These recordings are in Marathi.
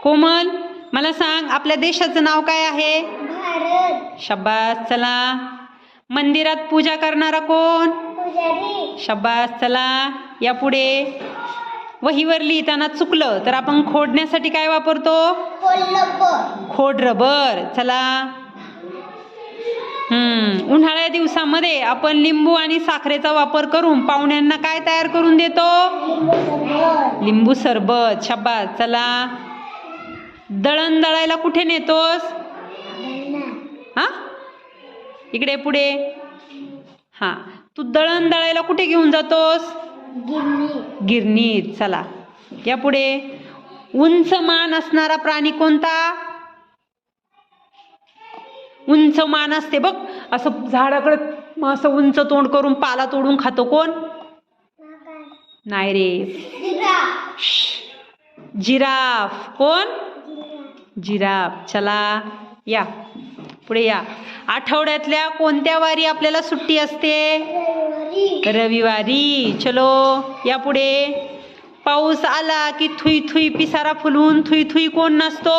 कोमल, मला सांग आपल्या देशाचं नाव काय आहे? भारत. शाबास, चला. मंदिरात पूजा करणारा कोण? पुजारी. शाबास, चला. या पुढे. वहीवर लिहिताना चुकलं तर आपण खोडण्यासाठी काय वापरतो? कोल्हापूर. खोड रबर. चला. उन्हाळ्या दिवसामध्ये आपण लिंबू आणि साखरेचा वापर करून पाहुण्यांना काय तयार करून देतो? लिंबू सरबत. शाबास, चला. दळण दळायला कुठे नेतोस? हा, इकडे पुढे. हा, तू दळण दळायला कुठे घेऊन जातोस? गिरणीत. चला. या पुढे. उंच मान असणारा प्राणी कोणता? उंच मान असते बघ, असं झाडाकडे असं उंच तोंड करून पाला तोडून खातो कोण? नाही रे, जिराफ. कोण? जिराफ. चला. या पुढे या. आठवड्यातल्या कोणत्या वारी आपल्याला सुट्टी असते? रविवारी. चलो. या पुढे. पाऊस आला की थुई थुई पिसारा फुलून थुई थुई कोण नसतो?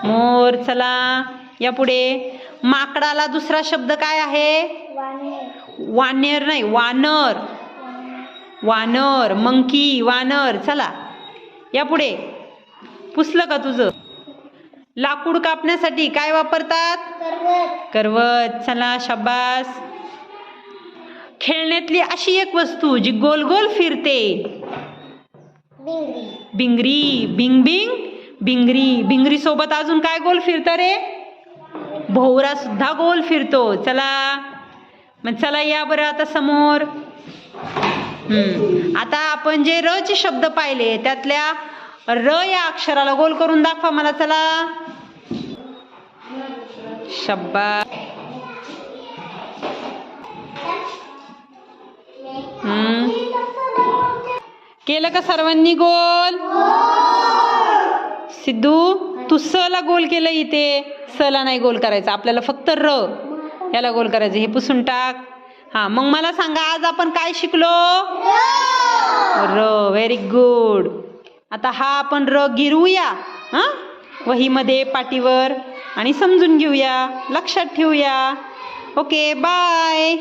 मोर. चला. या पुढे. माकडाला दुसरा शब्द काय आहे? वानेर नाही, वानर. वानर, मंकी, वानर. चला. या पुढे. पुसलं का तुझं? लाकूड कापण्यासाठी काय वापरतात? करवत. चला. शाबास. खेळण्यातली अशी एक वस्तू जी गोल गोल फिरते? भिंगरी. Bing Bing भिंगरी. भिंगरी सोबत अजून काय गोल फिरतं रे? भोवरा सुद्धा गोल फिरतो. चला. मग चला या बरं आता समोर. आता आपण जे र चे शब्द पाहिले त्यातल्या र या अक्षराला गोल करून दाखवा मला. चला. शाबास. केलं का सर्वांनी गोल? सिद्धू, तू स ला गोल केलं इथे. स ला नाही गोल करायचं आपल्याला, फक्त र याला गोल करायचं. हे पुसून टाक. हा, मग मला सांगा आज आपण काय शिकलो? र. Very good. आता हा आपण र गिरवूया वहीमध्ये, पाटीवर, आणि समजून घेऊया, लक्षात ठेवूया. Okay, bye.